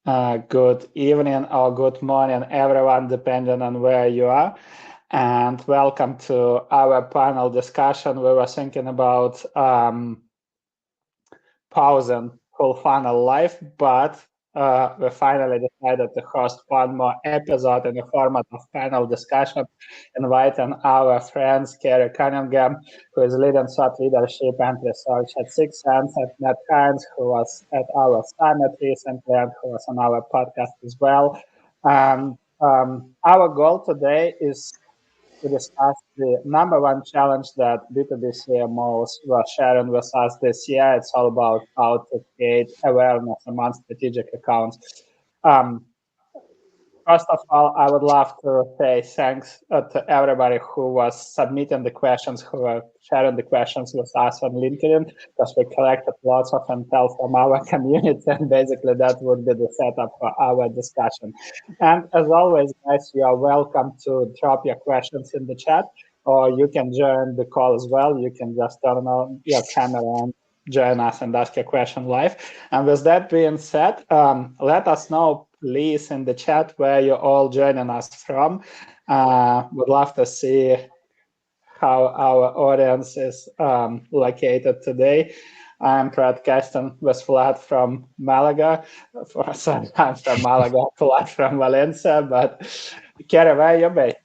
good evening or good morning, everyone, depending on where you are. And welcome to our panel discussion. We were thinking about pausing Fullfunnel life, but we finally decided to host one more episode in the format of panel discussion, inviting our friends Kerry Cunningham, who is leading thought leadership and research at Six Sense, and Matt Heinz, who was at our summit recently and who was on our podcast as well. Our goal today is to discuss the number one challenge that B2B CMOs were sharing with us this year. It's all about how to create awareness among strategic accounts. Um, First of all, I would love to say thanks to everybody who was submitting the questions, who were sharing the questions with us on LinkedIn, because we collected lots of intel from our community, and basically that would be the setup for our discussion. And as always, guys, you are welcome to drop your questions in the chat, or you can join the call as well. You can just turn on your camera and join us and ask your question live. And with that being said, let us know, please, in the chat where you're all joining us from. Would love to see how our audience is located today. I'm broadcasting with Vlad from Malaga. I'm from Malaga, Vlad from Valencia. But Kerry, where are you based?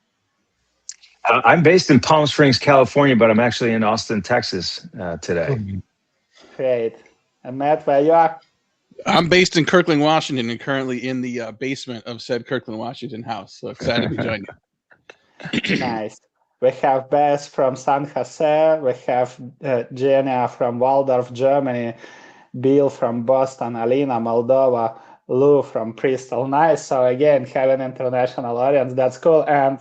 I'm based in Palm Springs, California, but I'm actually in Austin, Texas today. Great. And Matt, where you are? I'm based in Kirkland, Washington, and currently in the basement of said Kirkland, Washington house. So excited to be joining you. Nice. We have Bess from San Jose. We have Genia from Waldorf, Germany. Bill from Boston. Alina, Moldova. Lou from Bristol. Nice. So again, having an international audience, that's cool. And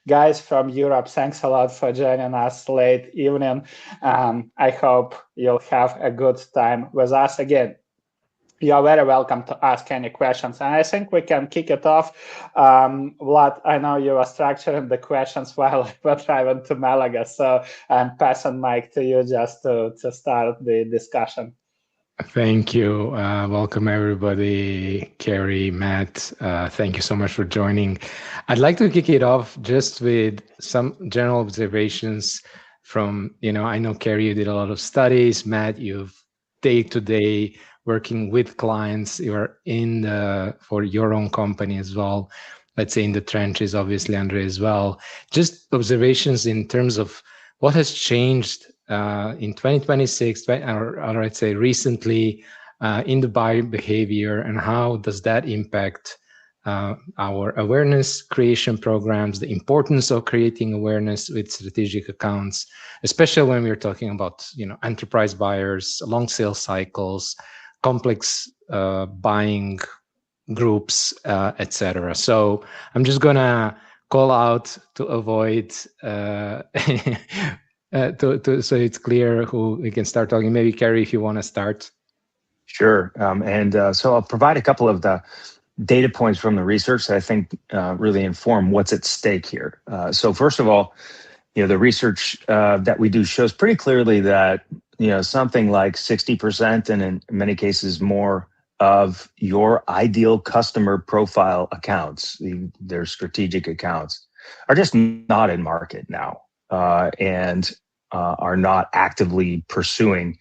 guys from Europe, thanks a lot for joining us late evening. I hope you'll have a good time with us again. You're very welcome to ask any questions. And I think we can kick it off. Vlad, I know you are structuring the questions while I was driving to Malaga, so I'm passing mic to you just to start the discussion. Thank you. Welcome, everybody. Kerry, Matt, thank you so much for joining. I'd like to kick it off just with some general observations from, I know, Kerry, you did a lot of studies. Matt, you've day-to-day working with clients. You're for your own company as well. Let's say in the trenches, obviously, Andre as well. Just observations in terms of what has changed in 2026, or I'd say recently, in the buyer behavior, and how does that impact our awareness creation programs, the importance of creating awareness with strategic accounts, especially when we're talking about enterprise buyers, long sales cycles, complex buying groups, etc. So I'm just gonna call out to avoid so it's clear who we can start talking. Maybe Kerry, if you want to start. Sure. So I'll provide a couple of the data points from the research that I think really inform what's at stake here. So first of all, the research that we do shows pretty clearly that something like 60%, and in many cases more, of your ideal customer profile accounts, their strategic accounts, are just not in market now. And are not actively pursuing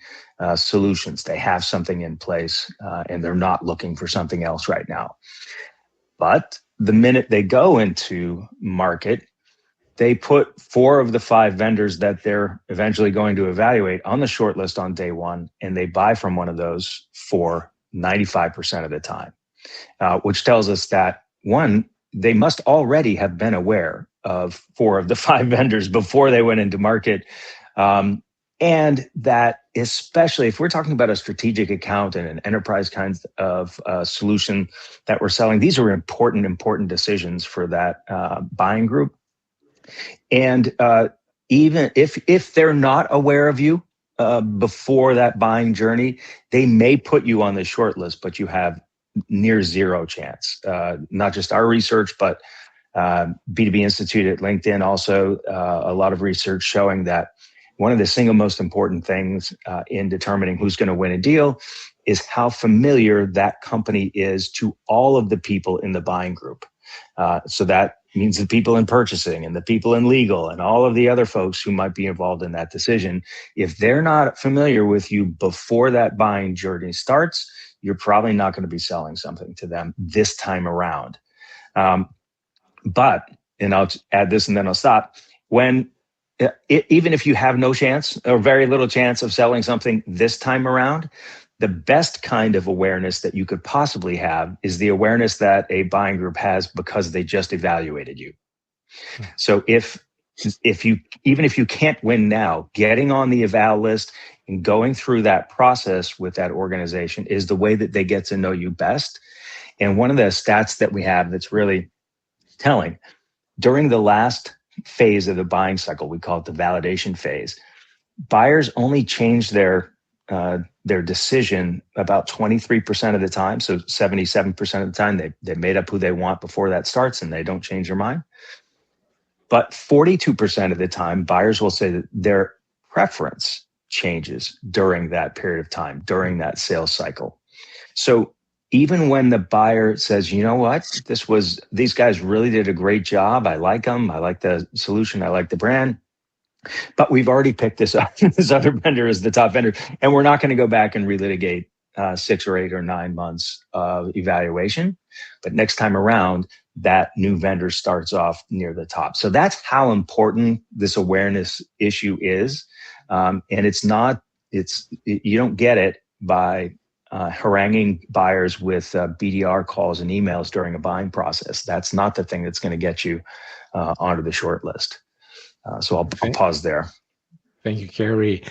solutions. They have something in place and they're not looking for something else right now. But the minute they go into market, they put 4 of the 5 vendors that they're eventually going to evaluate on the short list on day one, and they buy from one of those for 95% of the time, which tells us that, one, they must already have been aware of 4 of the 5 vendors before they went into market. And that, especially if we're talking about a strategic account and an enterprise kind of solution that we're selling, these are important decisions for that buying group. And even if they're not aware of you before that buying journey, they may put you on the short list, but you have near zero chance. Not just our research, but B2B Institute at LinkedIn also, a lot of research showing that one of the single most important things in determining who's going to win a deal is how familiar that company is to all of the people in the buying group. So that means the people in purchasing and the people in legal and all of the other folks who might be involved in that decision. If they're not familiar with you before that buying journey starts, you're probably not going to be selling something to them this time around. But, and I'll add this and then I'll stop, even if you have no chance or very little chance of selling something this time around, the best kind of awareness that you could possibly have is the awareness that a buying group has because they just evaluated you. So if you can't win now, getting on the eval list and going through that process with that organization is the way that they get to know you best. And one of the stats that we have that's really telling, during the last phase of the buying cycle, we call it the validation phase, buyers only change their decision about 23% of the time. So 77% of the time, they made up who they want before that starts and they don't change their mind. But 42% of the time, buyers will say that their preference changes during that period of time, during that sales cycle. So even when the buyer says, you know what, these guys really did a great job. I like them. I like the solution. I like the brand. But we've already picked this other vendor as the top vendor, and we're not going to go back and relitigate 6 or 8 or 9 months of evaluation. But next time around, that new vendor starts off near the top. So that's how important this awareness issue is. And you don't get it by haranguing buyers with BDR calls and emails during a buying process. That's not the thing that's going to get you onto the short list. So I'll pause there. Thank you, Kerry.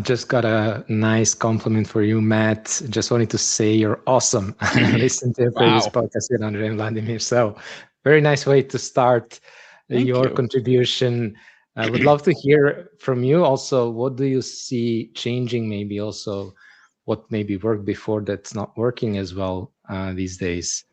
Just got a nice compliment for you, Matt. Just wanted to say you're awesome. I listened to your previous podcast with Andre and Vladimir. So very nice way to start your contribution. I would love to hear from you also. What do you see changing? Maybe also what maybe worked before that's not working as well these days.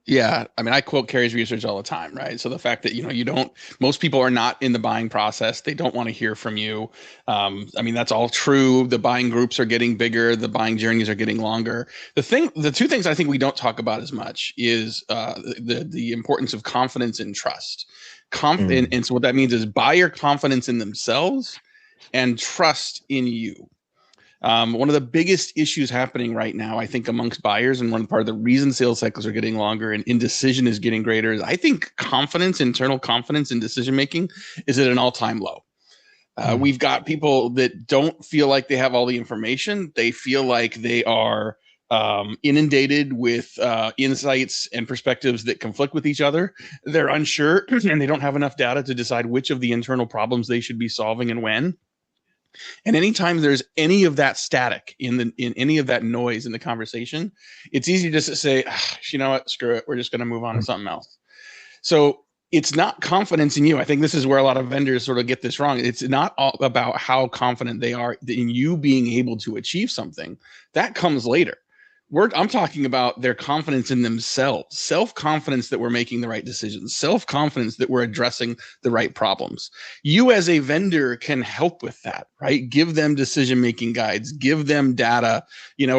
Yeah, I mean, I quote Kerry's research all the time, right? So the fact that, most people are not in the buying process. They don't want to hear from you. I mean, that's all true. The buying groups are getting bigger. The buying journeys are getting longer. The two things I think we don't talk about as much is the importance of confidence and trust. And so what that means is buyer confidence in themselves and trust in you. One of the biggest issues happening right now, I think, amongst buyers, and one part of the reason sales cycles are getting longer and indecision is getting greater, is I think internal confidence in decision making is at an all-time low. We've got people that don't feel like they have all the information. They feel like they are inundated with insights and perspectives that conflict with each other. They're unsure and they don't have enough data to decide which of the internal problems they should be solving and when. And anytime there's any of that static in any of that noise in the conversation, it's easy just to say, you know what, screw it. We're just going to move on to something else. So it's not confidence in you. I think this is where a lot of vendors sort of get this wrong. It's not all about how confident they are in you being able to achieve something. That comes later. I'm talking about their confidence in themselves, self-confidence that we're making the right decisions, self-confidence that we're addressing the right problems. You as a vendor can help with that, right? Give them decision-making guides, give them data.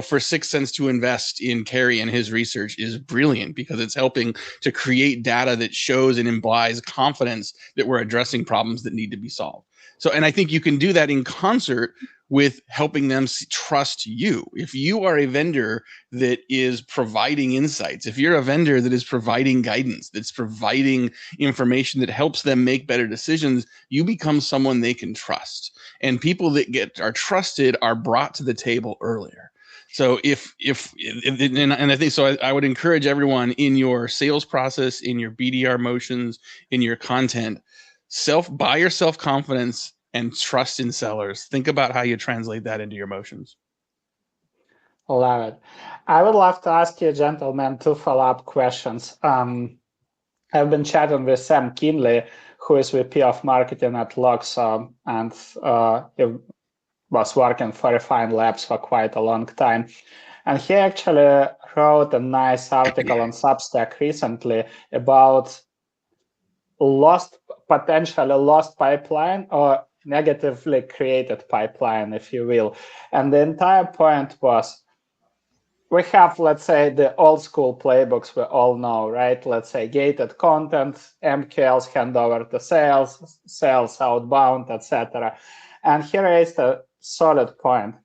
For 6 cents to invest in Kerry and his research is brilliant because it's helping to create data that shows and implies confidence that we're addressing problems that need to be solved. So, and I think you can do that in concert with helping them trust you. If you are a vendor that is providing insights, if you're a vendor that is providing guidance, that's providing information that helps them make better decisions, you become someone they can trust. And people that are trusted are brought to the table earlier. So and I think so, I would encourage everyone in your sales process, in your BDR motions, in your content, buyer self-confidence and trust in sellers. Think about how you translate that into your motions. Love it. I would love to ask you, gentlemen, 2 follow-up questions. I've been chatting with Sam Kinley, who is VP of Marketing at Loxo, and he was working for Refine Labs for quite a long time. And he actually wrote a nice article on Substack recently about potentially lost pipeline or negatively created pipeline, if you will. And the entire point was we have, let's say, the old school playbooks we all know, right? Let's say gated content, MQLs hand over to sales, sales outbound, etc. And here is the solid point.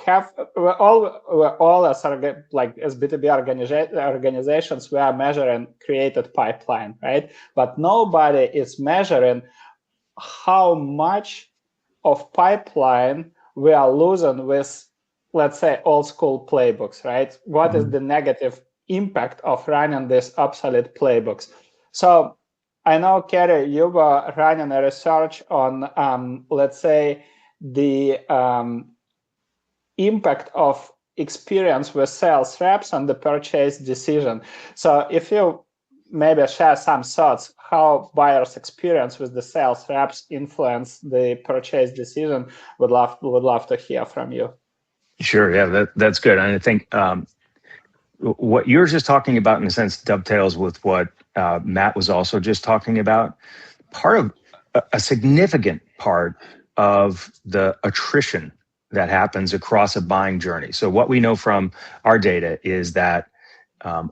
We're all as B2B organizations, we are measuring created pipeline, right? But nobody is measuring how much of pipeline we are losing with, let's say, old school playbooks, right? What is the negative impact of running these obsolete playbooks? So I know, Kerry, you were running a research on, let's say, the impact of experience with sales reps on the purchase decision. So if you maybe share some thoughts how buyers' experience with the sales reps influence the purchase decision, would love to hear from you. Sure, yeah, that's good. And I think what you're just talking about, in a sense, dovetails with what Matt was also just talking about. Part of a significant part of the attrition that happens across a buying journey. So what we know from our data is that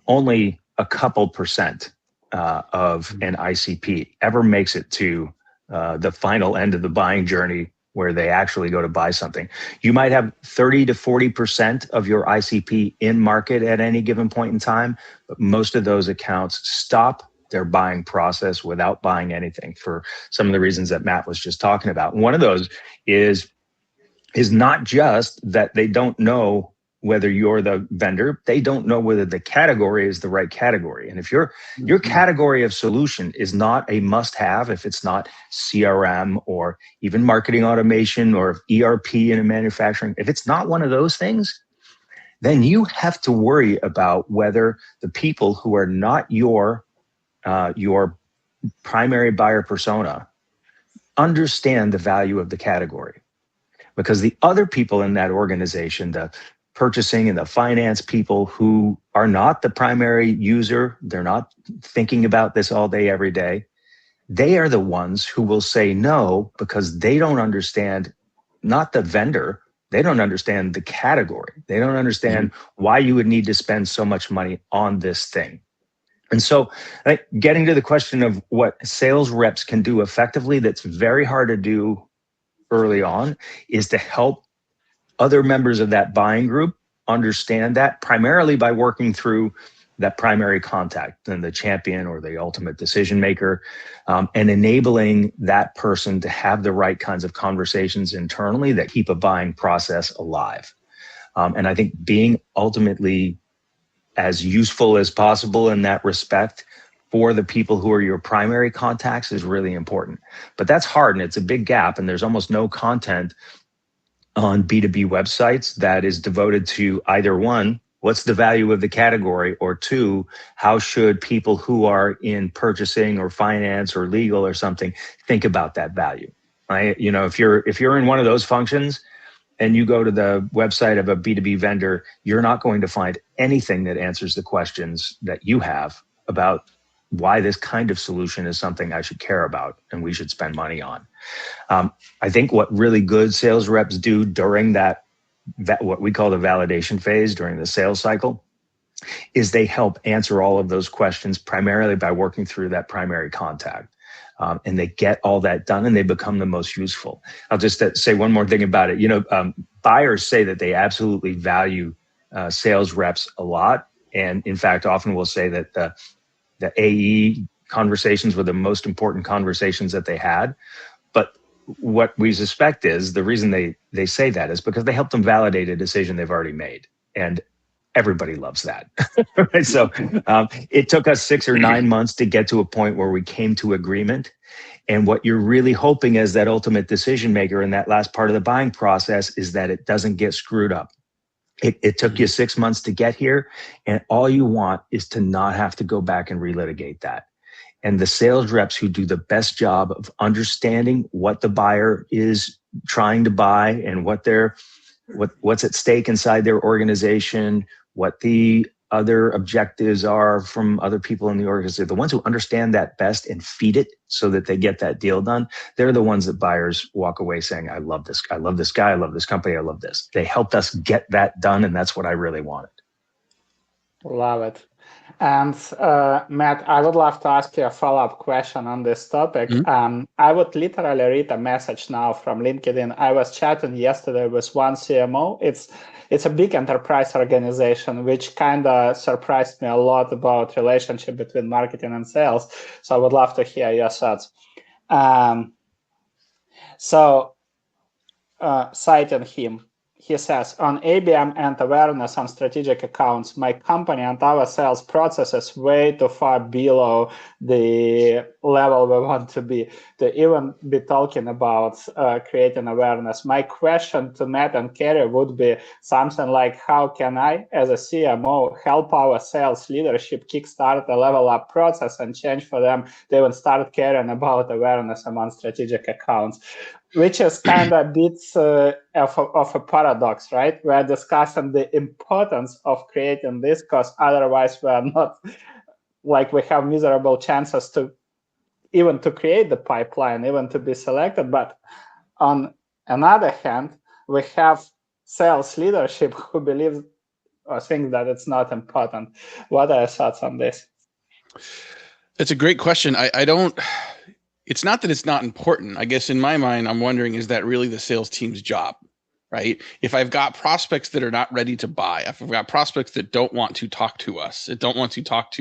only a couple percent of an ICP ever makes it to the final end of the buying journey where they actually go to buy something. You might have 30 to 40% of your ICP in market at any given point in time, but most of those accounts stop their buying process without buying anything for some of the reasons that Matt was just talking about. And one of those is not just that they don't know whether you're the vendor, they don't know whether the category is the right category. And if your category of solution is not a must-have, if it's not CRM or even marketing automation or ERP in a manufacturing, if it's not one of those things, then you have to worry about whether the people who are not your primary buyer persona understand the value of the category. Because the other people in that organization, the purchasing and the finance people who are not the primary user, they're not thinking about this all day, every day, they are the ones who will say no because they don't understand, not the vendor, they don't understand the category. They don't understand why you would need to spend so much money on this thing. And so getting to the question of what sales reps can do effectively, that's very hard to do early on, is to help other members of that buying group understand that, primarily by working through that primary contact and the champion or the ultimate decision maker, and enabling that person to have the right kinds of conversations internally that keep a buying process alive. And I think being ultimately as useful as possible in that respect for the people who are your primary contacts is really important. But that's hard, and it's a big gap, and there's almost no content on B2B websites that is devoted to either one, what's the value of the category, or two, how should people who are in purchasing or finance or legal or something think about that value, right? You know, if you're in one of those functions and you go to the website of a B2B vendor, you're not going to find anything that answers the questions that you have about why this kind of solution is something I should care about and we should spend money on. I think what really good sales reps do during that what we call the validation phase during the sales cycle is they help answer all of those questions primarily by working through that primary contact. And they get all that done and they become the most useful. I'll just say one more thing about it. You know, buyers say that they absolutely value sales reps a lot. And in fact, often will say that the AE conversations were the most important conversations that they had. But what we suspect is the reason they say that is because they help them validate a decision they've already made. And everybody loves that. Right? So it took us 6 or 9 months to get to a point where we came to agreement. And what you're really hoping as that ultimate decision maker in that last part of the buying process is that it doesn't get screwed up. It took you 6 months to get here, and all you want is to not have to go back and relitigate that. And the sales reps who do the best job of understanding what the buyer is trying to buy and what's at stake inside their organization, what the other objectives are from other people in the organization, the ones who understand that best and feed it so that they get that deal done, they're the ones that buyers walk away saying, I love this guy, I love this company, I love this. They helped us get that done, and that's what I really wanted. Love it. And Matt, I would love to ask you a follow-up question on this topic. I would literally read a message now from LinkedIn. I was chatting yesterday with one CMO. It's a big enterprise organization, which kind of surprised me a lot about relationship between marketing and sales. So I would love to hear your thoughts. Citing him, he says, on ABM and awareness on strategic accounts, my company and our sales processes way too far below the level we want to be even be talking about creating awareness. My question to Matt and Kerry would be something like, how can I, as a CMO, help our sales leadership kickstart a level up process and change for them to even start caring about awareness among strategic accounts? Which is kind of a bit of a paradox, right? We're discussing the importance of creating this because otherwise we are not, like, we have miserable chances to even to create the pipeline, even to be selected. But on another hand, we have sales leadership who believes or thinks that it's not important. What are your thoughts on this? It's a great question. I don't... It's not that it's not important. I guess in my mind, I'm wondering, is that really the sales team's job, right? If I've got prospects that are not ready to buy, if I've got prospects that don't want to talk to us, that don't want to talk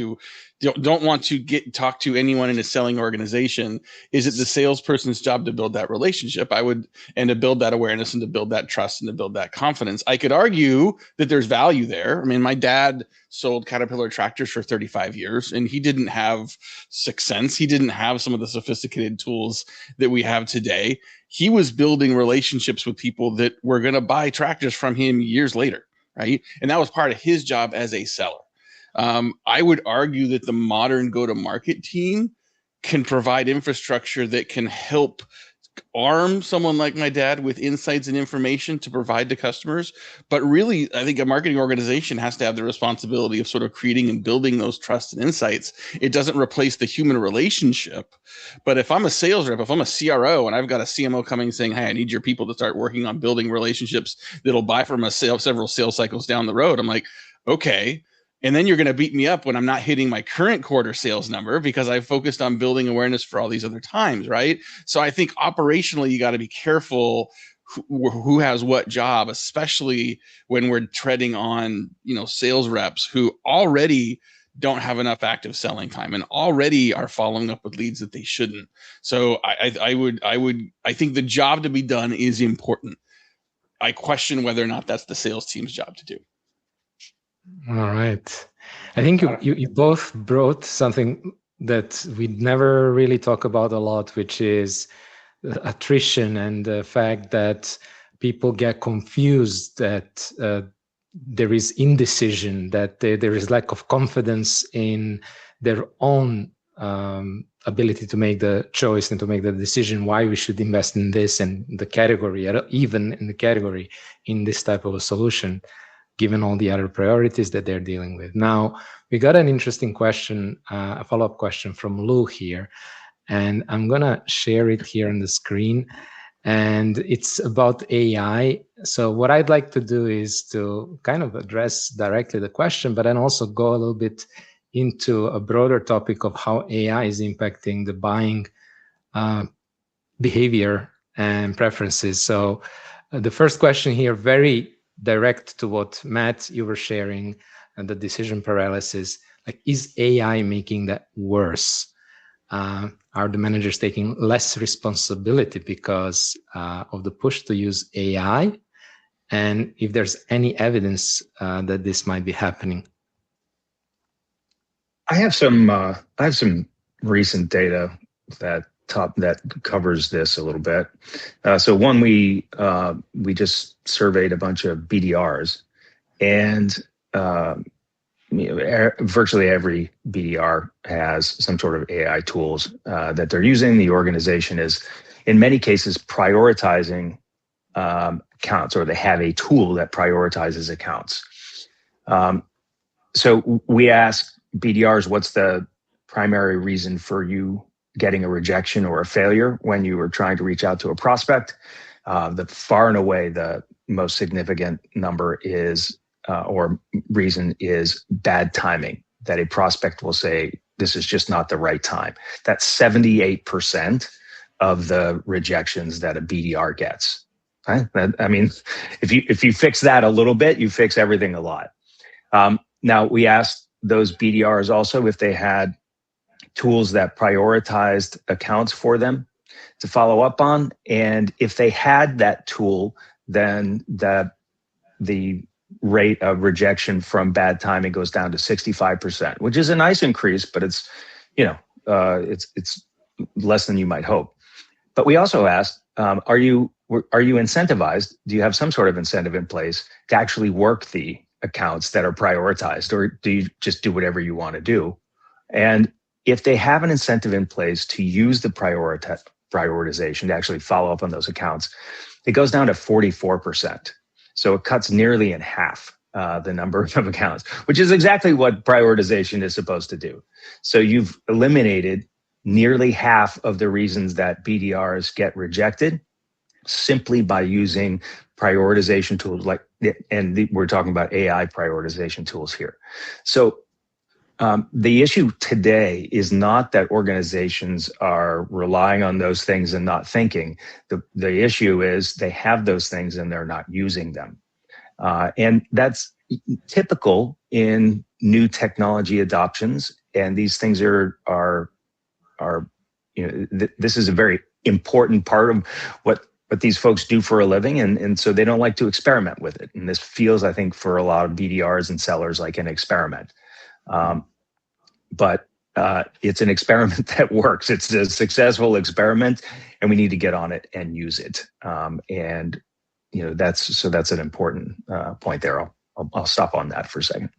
to anyone in a selling organization, is it the salesperson's job to build that relationship? And to build that awareness and to build that trust and to build that confidence. I could argue that there's value there. I mean, my dad sold Caterpillar tractors for 35 years and he didn't have 6th Sense. He didn't have some of the sophisticated tools that we have today. He was building relationships with people that were going to buy tractors from him years later, right? And that was part of his job as a seller. I would argue that the modern go-to-market team can provide infrastructure that can help arm someone like my dad with insights and information to provide to customers. But really, I think a marketing organization has to have the responsibility of sort of creating and building those trust and insights. It doesn't replace the human relationship. But if I'm a sales rep, if I'm a CRO and I've got a CMO coming saying, hey, I need your people to start working on building relationships that'll buy from us several sales cycles down the road, I'm like, okay. And then you're going to beat me up when I'm not hitting my current quarter sales number because I've focused on building awareness for all these other times, right? So I think operationally, you got to be careful who has what job, especially when we're treading on, sales reps who already don't have enough active selling time and already are following up with leads that they shouldn't. So I think the job to be done is important. I question whether or not that's the sales team's job to do. All right. I think you both brought something that we never really talk about a lot, which is attrition and the fact that people get confused, that there is indecision, that there is lack of confidence in their own ability to make the choice and to make the decision why we should invest in this and the category, even in the category, in this type of a solution, given all the other priorities that they're dealing with. Now, we got an interesting question, a follow-up question from Lou here, and I'm gonna share it here on the screen, and it's about AI. So what I'd like to do is to kind of address directly the question, but then also go a little bit into a broader topic of how AI is impacting the buying behavior and preferences. So the first question here, very direct to what Matt, you were sharing, and the decision paralysis, like, is AI making that worse? Are the managers taking less responsibility because of the push to use AI? And if there's any evidence that this might be happening? I have some recent data that covers this a little bit. So one, we just surveyed a bunch of BDRs, and virtually every BDR has some sort of AI tools that they're using. The organization is, in many cases, prioritizing accounts, or they have a tool that prioritizes accounts. So we ask BDRs, what's the primary reason for you getting a rejection or a failure when you were trying to reach out to a prospect? The far and away the most significant number is or reason is bad timing, that a prospect will say, this is just not the right time. That's 78% of the rejections that a BDR gets. Right? I mean, if you fix that a little bit, you fix everything a lot. Now, we asked those BDRs also if they had tools that prioritized accounts for them to follow up on. And if they had that tool, then the rate of rejection from bad timing goes down to 65%, which is a nice increase, but it's, it's less than you might hope. But we also asked, are you incentivized? Do you have some sort of incentive in place to actually work the accounts that are prioritized, or do you just do whatever you want to do? And if they have an incentive in place to use the prioritization to actually follow up on those accounts, it goes down to 44%. So it cuts nearly in half the number of accounts, which is exactly what prioritization is supposed to do. So you've eliminated nearly half of the reasons that BDRs get rejected simply by using prioritization tools we're talking about AI prioritization tools here. So the issue today is not that organizations are relying on those things and not thinking. The issue is they have those things and they're not using them. And that's typical in new technology adoptions. And these things are this is a very important part of what these folks do for a living. And so they don't like to experiment with it. And this feels, I think, for a lot of BDRs and sellers like an experiment. But it's an experiment that works. It's a successful experiment, and we need to get on it and use it. And that's an important point there. I'll stop on that for a second.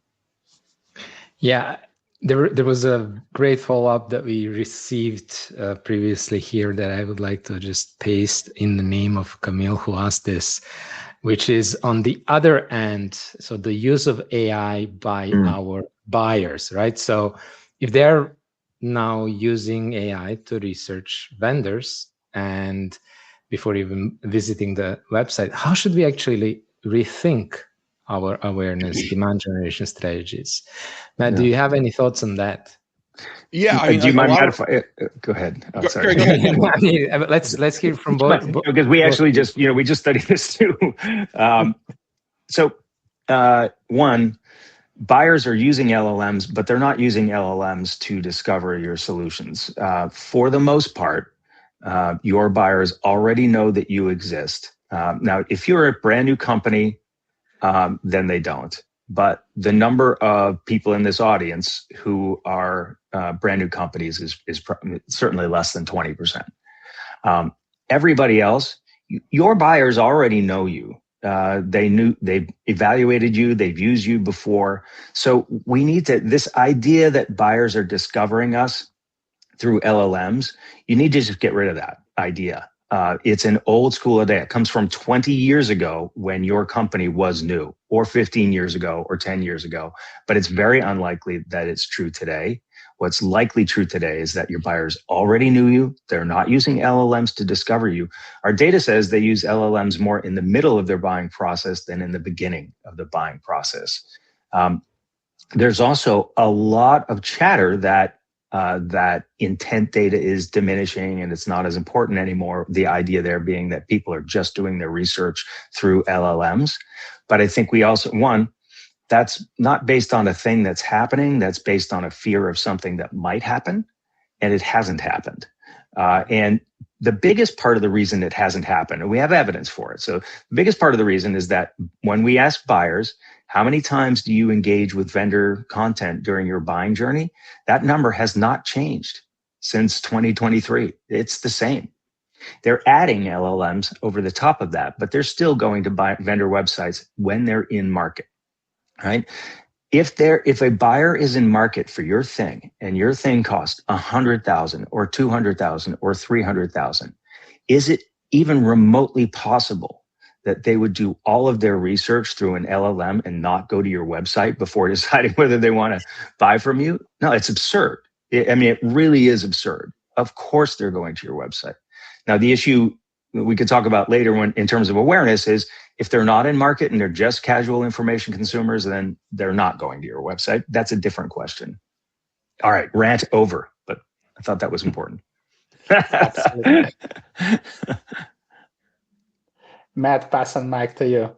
Yeah, there was a great follow-up that we received previously here that I would like to just paste in the name of Camille, who asked this, which is on the other end. So the use of AI by our buyers, right? So if they're now using AI to research vendors and before even visiting the website, how should we actually rethink our awareness, demand generation strategies? Matt, do you have any thoughts on that? Yeah, I mean, do you mind go ahead? Oh, sorry. Go ahead. I mean, let's hear from both. Because we actually just, we just studied this too. One, buyers are using LLMs, but they're not using LLMs to discover your solutions. For the most part, your buyers already know that you exist. Now, if you're a brand new company, then they don't. But the number of people in this audience who are brand new companies is certainly less than 20%. Everybody else, your buyers already know you. They've evaluated you, they've used you before. So we need this idea that buyers are discovering us through LLMs, you need to just get rid of that idea. It's an old school idea. It comes from 20 years ago when your company was new, or 15 years ago, or 10 years ago. But it's very unlikely that it's true today. What's likely true today is that your buyers already knew you. They're not using LLMs to discover you. Our data says they use LLMs more in the middle of their buying process than in the beginning of the buying process. There's also a lot of chatter that intent data is diminishing and it's not as important anymore. The idea there being that people are just doing their research through LLMs. But I think we also, that's not based on a thing that's happening. That's based on a fear of something that might happen, and it hasn't happened. And the biggest part of the reason it hasn't happened, and we have evidence for it. So the biggest part of the reason is that when we ask buyers, how many times do you engage with vendor content during your buying journey? That number has not changed since 2023. It's the same. They're adding LLMs over the top of that, but they're still going to buy vendor websites when they're in market, right? If a buyer is in market for your thing and your thing costs $100,000 or $200,000 or $300,000, is it even remotely possible that they would do all of their research through an LLM and not go to your website before deciding whether they want to buy from you? No, it's absurd. It really is absurd. Of course they're going to your website. Now, the issue we could talk about later when in terms of awareness is if they're not in market and they're just casual information consumers, then they're not going to your website. That's a different question. All right, rant over, but I thought that was important. Absolutely. Matt, pass on mic to you.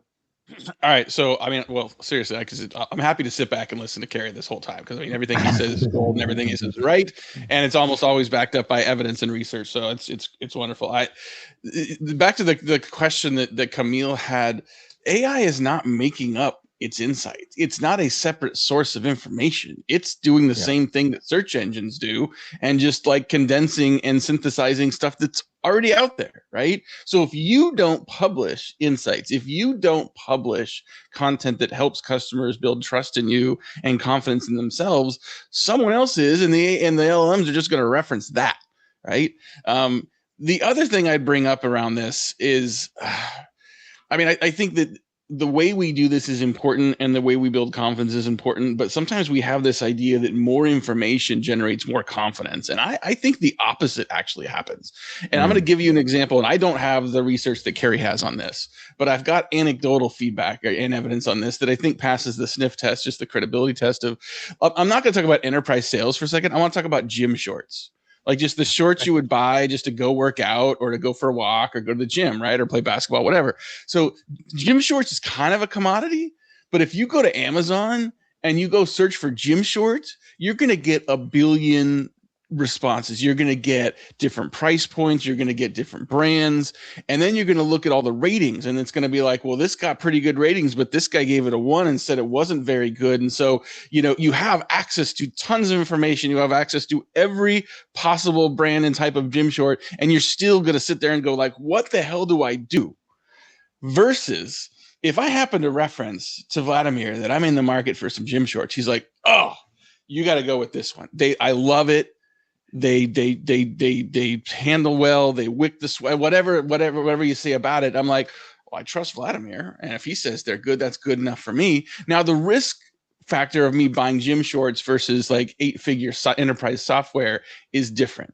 All right. So, I mean, well, seriously, because I'm happy to sit back and listen to Kerry this whole time because I mean, everything he says is gold and everything he says is right, and it's almost always backed up by evidence and research. So it's wonderful. Back to the question that Camille had. AI is not making up its insights. It's not a separate source of information. It's doing the same thing that search engines do, and just like condensing and synthesizing stuff that's already out there, right? So if you don't publish insights, if you don't publish content that helps customers build trust in you and confidence in themselves, someone else is, and the LLMs are just going to reference that, right? The other thing I'd bring up around this is, I mean, I think that the way we do this is important and the way we build confidence is important, but sometimes we have this idea that more information generates more confidence. And I think the opposite actually happens. And I'm going to give you an example, and I don't have the research that Kerry has on this, but I've got anecdotal feedback and evidence on this that I think passes the sniff test, just the credibility test of, I'm not going to talk about enterprise sales for a second. I want to talk about gym shorts. Like just the shorts you would buy just to go work out or to go for a walk or go to the gym, right? Or play basketball, whatever. So gym shorts is kind of a commodity, but if you go to Amazon and you go search for gym shorts, you're going to get a billion responses. You're going to get different price points. You're going to get different brands. And then you're going to look at all the ratings and it's going to be like, well, this got pretty good ratings, but this guy gave it a 1 and said it wasn't very good. And so, you know, you have access to tons of information. You have access to every possible brand and type of gym short. And you're still going to sit there and go like, what the hell do I do? Versus if I happen to reference to Vladimir that I'm in the market for some gym shorts, he's like, oh, you got to go with this one. I love it. They handle well, they wick the sweat, whatever you say about it. I'm like, well, I trust Vladimir. And if he says they're good, that's good enough for me. Now, the risk factor of me buying gym shorts versus like 8-figure enterprise software is different.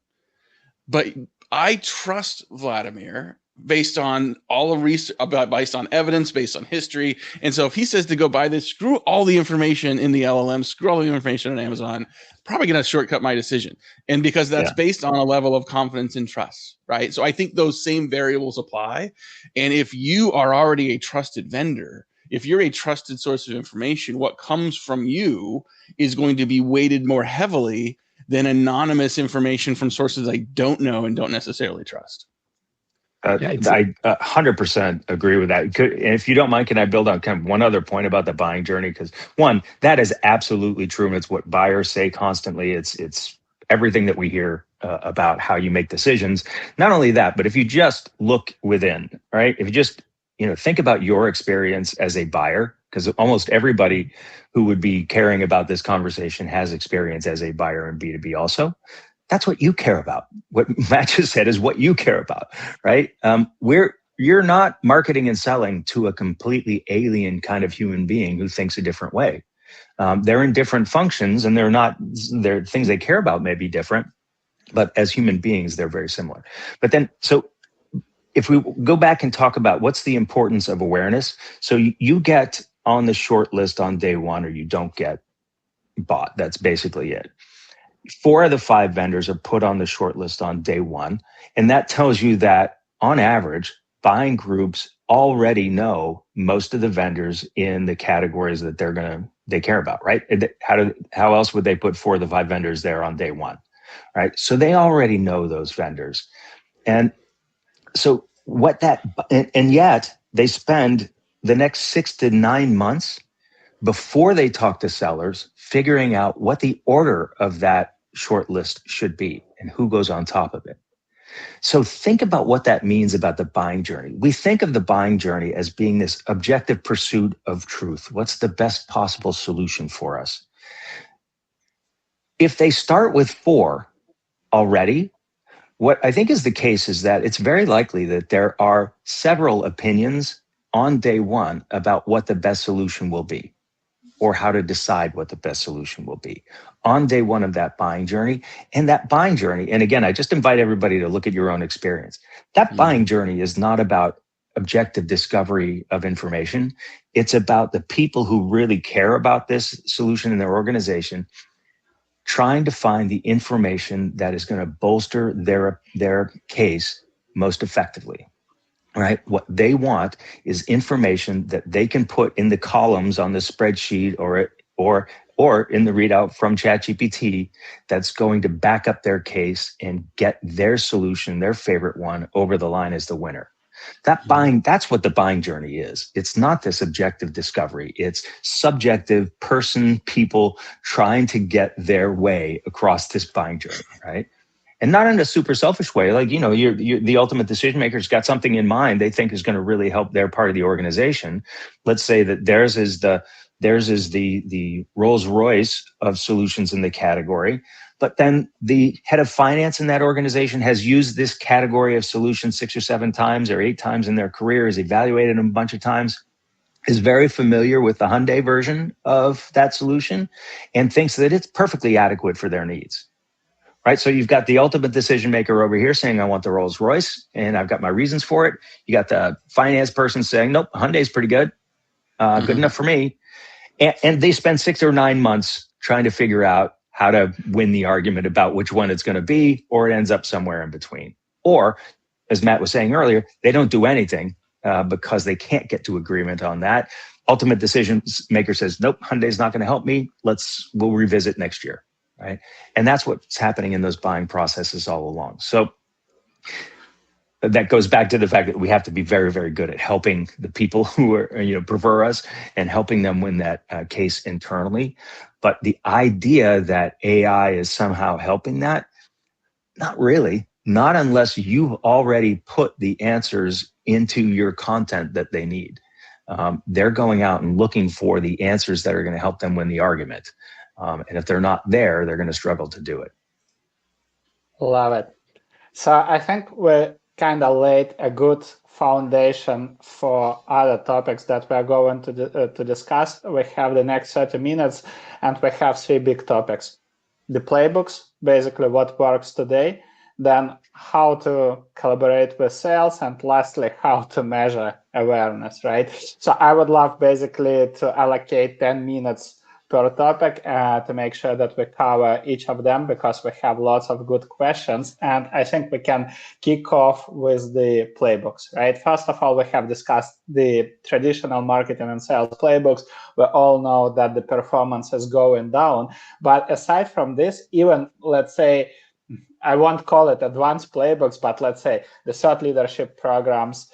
But I trust Vladimir based on all of research, based on evidence, based on history. And so if he says to go buy this, screw all the information in the LLM, screw all the information on Amazon, probably going to shortcut my decision. And because that's based on a level of confidence and trust, right? So I think those same variables apply. And if you are already a trusted vendor, if you're a trusted source of information, what comes from you is going to be weighted more heavily than anonymous information from sources I don't know and don't necessarily trust. I 100% agree with that. And if you don't mind, can I build on kind of one other point about the buying journey? Because one, that is absolutely true, and it's what buyers say constantly. It's everything that we hear about how you make decisions. Not only that, but if you just look within, right? If you just think about your experience as a buyer, because almost everybody who would be caring about this conversation has experience as a buyer in B2B also. That's what you care about. What Matt just said is what you care about, right? You're not marketing and selling to a completely alien kind of human being who thinks a different way. They're in different functions and their things they care about may be different, but as human beings, they're very similar. But then, so if we go back and talk about what's the importance of awareness, so you get on the short list on day one or you don't get bought. That's basically it. 4 of the 5 vendors are put on the short list on day one. And that tells you that on average, buying groups already know most of the vendors in the categories that they care about, right? How else would they put 4 of the 5 vendors there on day one, right? So they already know those vendors. And so and yet they spend the next 6 to 9 months before they talk to sellers, figuring out what the order of that short list should be and who goes on top of it. So think about what that means about the buying journey. We think of the buying journey as being this objective pursuit of truth. What's the best possible solution for us? If they start with 4 already, what I think is the case is that it's very likely that there are several opinions on day one about what the best solution will be. or how to decide what the best solution will be on day one of that buying journey. And that buying journey, and again, I just invite everybody to look at your own experience. That buying journey is not about objective discovery of information. It's about the people who really care about this solution in their organization trying to find the information that is going to bolster their case most effectively. Right? What they want is information that they can put in the columns on the spreadsheet or in the readout from ChatGPT that's going to back up their case and get their solution, their favorite one, over the line as the winner. That's what the buying journey is. It's not this objective discovery. It's subjective people trying to get their way across this buying journey, right? And not in a super selfish way. Like, you're the ultimate decision maker's got something in mind they think is going to really help their part of the organization. Let's say that theirs is the Rolls Royce of solutions in the category. But then the head of finance in that organization has used this category of solutions 6 or 7 times or 8 times in their career, has evaluated them a bunch of times, is very familiar with the Hyundai version of that solution, and thinks that it's perfectly adequate for their needs. Right, so you've got the ultimate decision maker over here saying, I want the Rolls Royce, and I've got my reasons for it. You got the finance person saying, nope, Hyundai's pretty good, good enough for me. And they spend 6 or 9 months trying to figure out how to win the argument about which one it's going to be, or it ends up somewhere in between. Or, as Matt was saying earlier, they don't do anything because they can't get to agreement on that. Ultimate decision maker says, nope, Hyundai's not going to help me. We'll revisit next year. Right. And that's what's happening in those buying processes all along. So that goes back to the fact that we have to be very, very good at helping the people who are, prefer us and helping them win that case internally. But the idea that AI is somehow helping that, not really, not unless you've already put the answers into your content that they need. They're going out and looking for the answers that are going to help them win the argument. And if they're not there, they're going to struggle to do it. Love it. So I think we kind of laid a good foundation for other topics that we're going to discuss. We have the next 30 minutes, and we have 3 big topics. The playbooks, basically what works today, then how to collaborate with sales, and lastly, how to measure awareness, right? So I would love basically to allocate 10 minutes per topic to make sure that we cover each of them, because we have lots of good questions. And I think we can kick off with the playbooks, right? First of all, we have discussed the traditional marketing and sales playbooks. We all know that the performance is going down. But aside from this, even let's say, I won't call it advanced playbooks, but let's say the thought leadership programs,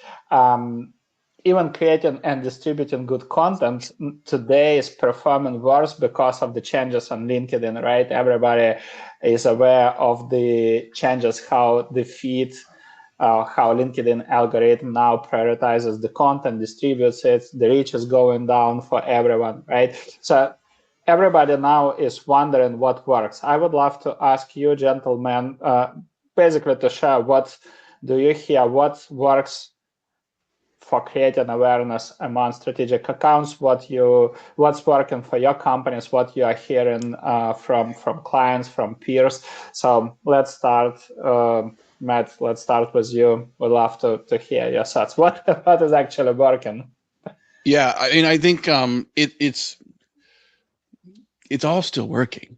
even creating and distributing good content today is performing worse because of the changes on LinkedIn, right? Everybody is aware of the changes, how the feed, how LinkedIn algorithm now prioritizes the content, distributes it, the reach is going down for everyone, right? So everybody now is wondering what works. I would love to ask you, gentlemen, basically to share what do you hear, what works for creating awareness among strategic accounts, what's working for your companies, what you are hearing from clients, from peers. So let's start, Matt, let's start with you. We'd love to hear your thoughts. What is actually working? Yeah, I mean, I think it's all still working.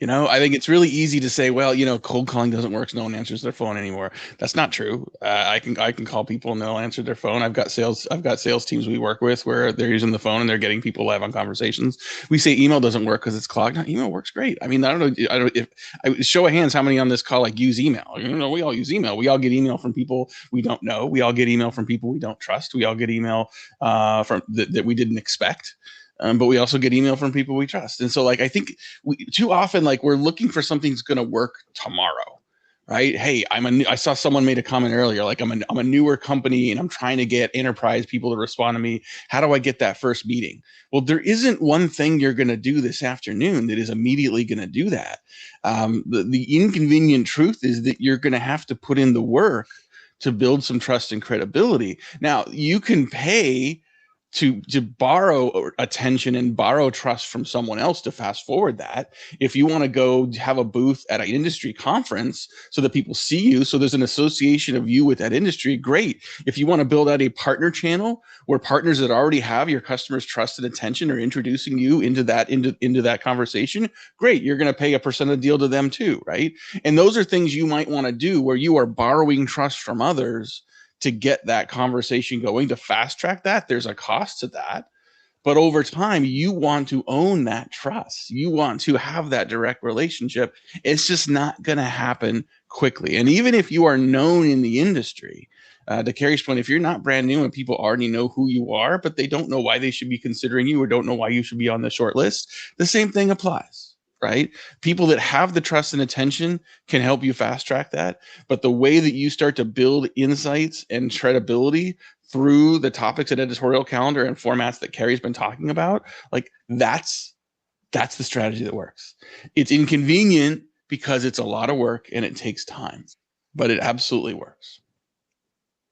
I think it's really easy to say, well, cold calling doesn't work, so no one answers their phone anymore. That's not true. I can call people and they'll answer their phone. I've got sales teams we work with where they're using the phone and they're getting people live on conversations. We say email doesn't work because it's clogged. No, email works great. I mean, I don't know if I show of hands how many on this call use email. We all use email. We all get email from people we don't know. We all get email from people we don't trust. We all get email from that we didn't expect. But we also get email from people we trust. And so I think too often, we're looking for something that's going to work tomorrow, right? Hey, I saw someone made a comment earlier, I'm a newer company and I'm trying to get enterprise people to respond to me. How do I get that first meeting? Well, there isn't one thing you're going to do this afternoon that is immediately going to do that. The inconvenient truth is that you're going to have to put in the work to build some trust and credibility. Now, you can pay to borrow attention and borrow trust from someone else to fast forward that. If you want to go have a booth at an industry conference so that people see you, so there's an association of you with that industry, great. If you want to build out a partner channel where partners that already have your customers' trust and attention are introducing you into that conversation, great. You're going to pay a percent of the deal to them too, right? And those are things you might want to do where you are borrowing trust from others to get that conversation going, to fast track that. There's a cost to that. But over time, you want to own that trust. You want to have that direct relationship. It's just not going to happen quickly. And even if you are known in the industry, to Kerry's point, if you're not brand new and people already know who you are, but they don't know why they should be considering you or don't know why you should be on the short list, the same thing applies. Right? People that have the trust and attention can help you fast track that. But the way that you start to build insights and credibility through the topics and editorial calendar and formats that Kerry's been talking about, like that's the strategy that works. It's inconvenient because it's a lot of work and it takes time, but it absolutely works.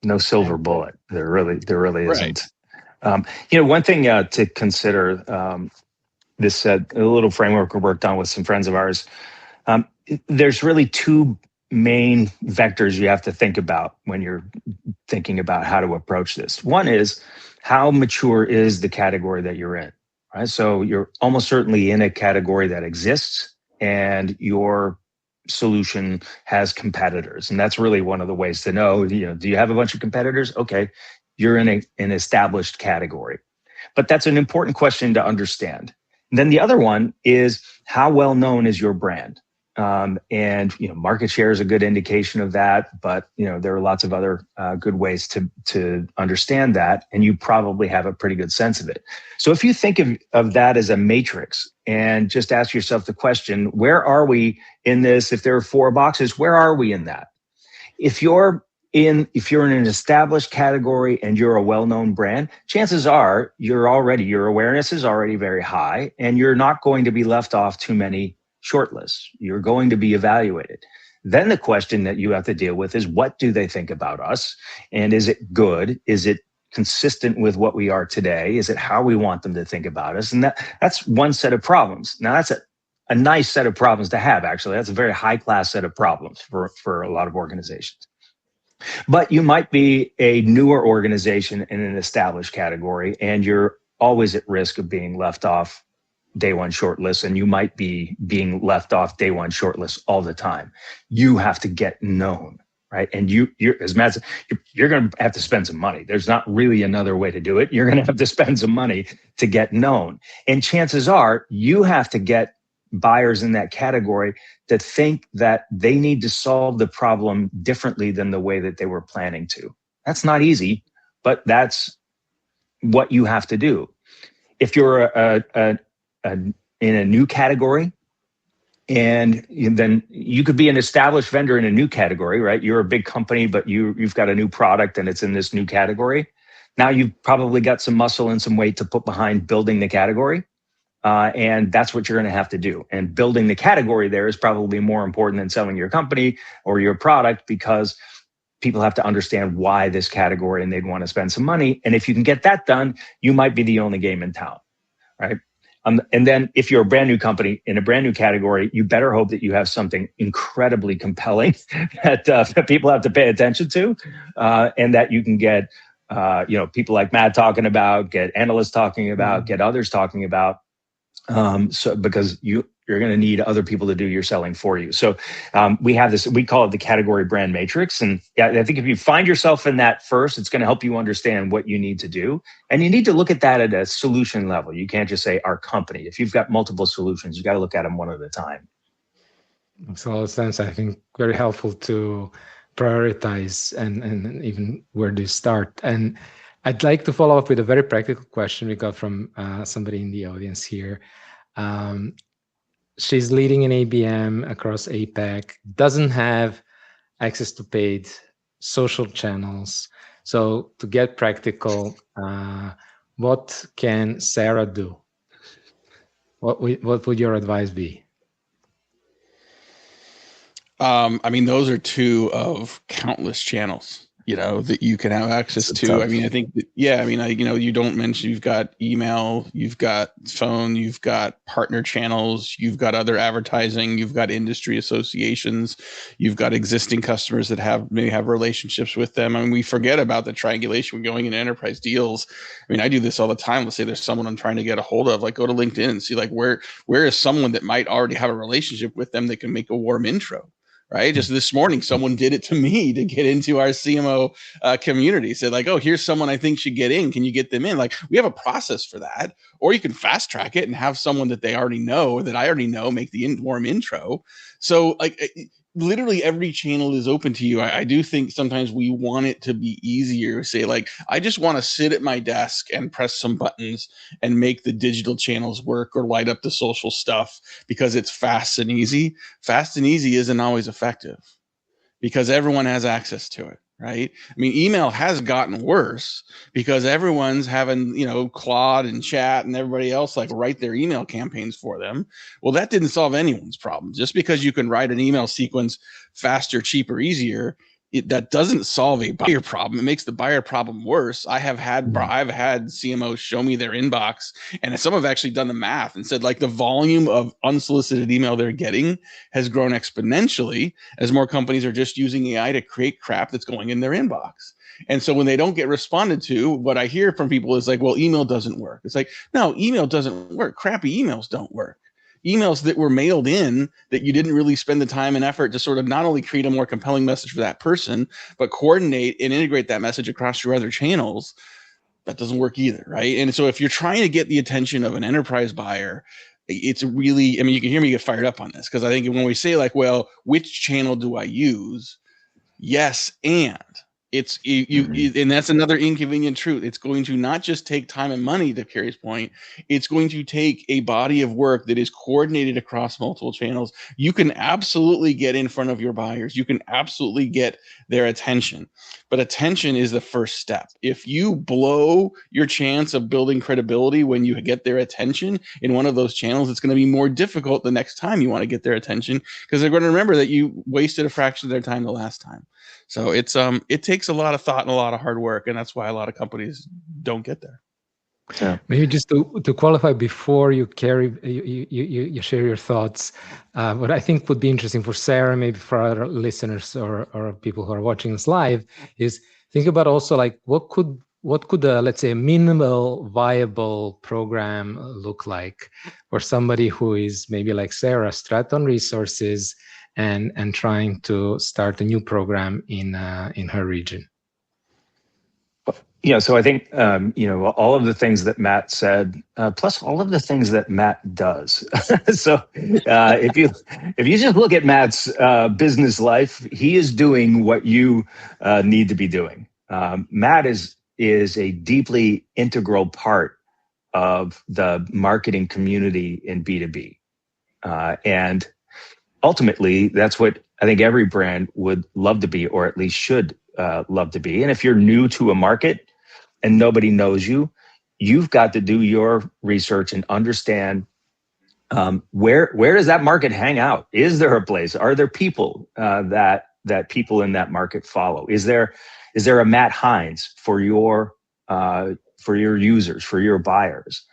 No silver bullet. There really isn't. Right. One thing to consider. This a little framework we worked on with some friends of ours. There's really two main vectors you have to think about when you're thinking about how to approach this. One is, how mature is the category that you're in, right? So you're almost certainly in a category that exists and your solution has competitors. And that's really one of the ways to know, do you have a bunch of competitors? Okay, you're in an established category. But that's an important question to understand. And then the other one is, how well known is your brand? And market share is a good indication of that, but there are lots of other good ways to understand that, and you probably have a pretty good sense of it. So if you think of that as a matrix and just ask yourself the question, where are we in this? If there are 4 boxes, where are we in that? If you're in an established category and you're a well-known brand, chances are your awareness is already very high, and you're not going to be left off too many shortlists. You're going to be evaluated. Then the question that you have to deal with is, what do they think about us? And is it good? Is it consistent with what we are today? Is it how we want them to think about us? And that's one set of problems. Now, that's a nice set of problems to have, actually. That's a very high-class set of problems for a lot of organizations. But you might be a newer organization in an established category, and you're always at risk of being left off day one shortlist, and you might be being left off day one shortlist all the time. You have to get known, right? And you're as Matt said, you're going to have to spend some money. There's not really another way to do it. You're going to have to spend some money to get known. And chances are you have to get buyers in that category that think that they need to solve the problem differently than the way that they were planning to. That's not easy, but that's what you have to do. If you're in a new category, and then you could be an established vendor in a new category, right? You're a big company, but you've got a new product and it's in this new category. Now you've probably got some muscle and some weight to put behind building the category. And that's what you're going to have to do. And building the category there is probably more important than selling your company or your product, because people have to understand why this category and they'd want to spend some money. And if you can get that done, you might be the only game in town, right? And then if you're a brand new company in a brand new category, you better hope that you have something incredibly compelling that people have to pay attention to, and that you can get people like Matt talking about, get analysts talking about, get others talking about. So because you're going to need other people to do your selling for you. So we have this, we call it the category brand matrix. And yeah, I think if you find yourself in that first, it's going to help you understand what you need to do. And you need to look at that at a solution level. You can't just say our company. If you've got multiple solutions, you got to look at them one at a time. Makes a lot of sense. I think very helpful to prioritize and even where to start. And I'd like to follow up with a very practical question we got from somebody in the audience here. She's leading an ABM across APAC, doesn't have access to paid social channels. So to get practical, what can Sarah do? What would your advice be? I mean, those are two of countless channels. that you can have access to. tough. I mean, I think that, yeah, I mean, you don't mention, you've got email, you've got phone, you've got partner channels, you've got other advertising, you've got industry associations, you've got existing customers that may have relationships with them. I mean, we forget about the triangulation when going into enterprise deals. I mean, I do this all the time. Let's say there's someone I'm trying to get a hold of, like go to LinkedIn and see like where is someone that might already have a relationship with them that can make a warm intro. Right. Just this morning, someone did it to me to get into our CMO community. Said like, oh, here's someone I think should get in. Can you get them in? Like, we have a process for that, or you can fast track it and have someone that they already know or that I already know make the warm intro. So like, literally every channel is open to you. I do think sometimes we want it to be easier. Say like, I just want to sit at my desk and press some buttons and make the digital channels work or light up the social stuff because it's fast and easy. Fast and easy isn't always effective because everyone has access to it. Right. I mean, email has gotten worse because everyone's having, Claude and Chat and everybody else like write their email campaigns for them. Well, that didn't solve anyone's problem. Just because you can write an email sequence faster, cheaper, easier, that doesn't solve a buyer problem. It makes the buyer problem worse. I've had CMOs show me their inbox, and some have actually done the math and said like the volume of unsolicited email they're getting has grown exponentially as more companies are just using AI to create crap that's going in their inbox. And so when they don't get responded to, what I hear from people is like, well, email doesn't work. It's like, no, email doesn't work. Crappy emails don't work. Emails that were mailed in that you didn't really spend the time and effort to sort of not only create a more compelling message for that person, but coordinate and integrate that message across your other channels, that doesn't work either, right? And so if you're trying to get the attention of an enterprise buyer, it's really, I mean, you can hear me get fired up on this because I think when we say like, well, which channel do I use? Yes, and it's and that's another inconvenient truth. It's going to not just take time and money, to Kerry's point. It's going to take a body of work that is coordinated across multiple channels. You can absolutely get in front of your buyers. You can absolutely get their attention, but attention is the first step. If you blow your chance of building credibility when you get their attention in one of those channels, it's going to be more difficult the next time you want to get their attention because they're going to remember that you wasted a fraction of their time the last time. So it takes a lot of thought and a lot of hard work, and that's why a lot of companies don't get there. Yeah. Maybe just to qualify before you you share your thoughts, what I think would be interesting for Sarah, maybe for other listeners or people who are watching this live, is think about also like what could let's say a minimal viable program look like for somebody who is maybe like Sarah, strapped on resources and trying to start a new program in her region. Yeah, so I think all of the things that Matt said, plus all of the things that Matt does. So if you just look at Matt's business life, he is doing what you need to be doing. Matt is a deeply integral part of the marketing community in B2B, and ultimately, that's what I think every brand would love to be, or at least should love to be. And if you're new to a market and nobody knows you, you've got to do your research and understand where does that market hang out? Is there a place? Are there people that people in that market follow? Is there a Matt Heinz for your users, for your buyers?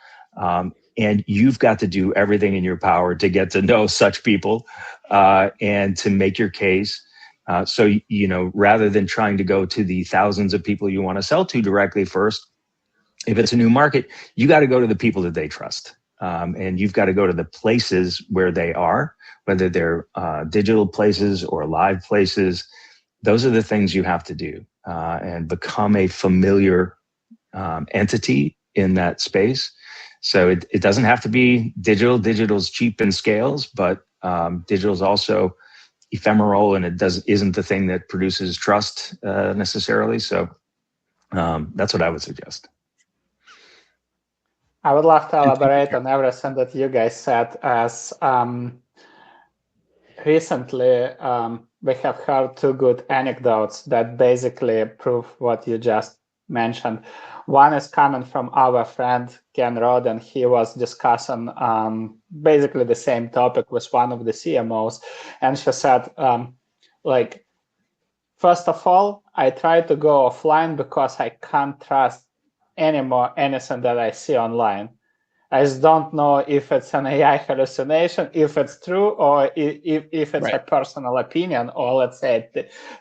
And you've got to do everything in your power to get to know such people and to make your case. So, rather than trying to go to the thousands of people you want to sell to directly first, if it's a new market, you got to go to the people that they trust. And you've got to go to the places where they are, whether they're digital places or live places. Those are the things you have to do and become a familiar entity in that space. So it doesn't have to be digital. Digital's cheap in scales, but digital's also ephemeral, and isn't the thing that produces trust necessarily. So that's what I would suggest. I would love to elaborate on everything that you guys said, as recently we have heard two good anecdotes that basically prove what you just mentioned. One is coming from our friend Ken Rod, and he was discussing basically the same topic with one of the CMOs, and she said, First of all, I try to go offline because I can't trust anymore anything that I see online. I just don't know if it's an AI hallucination, if it's true, or if it's a personal opinion, or let's say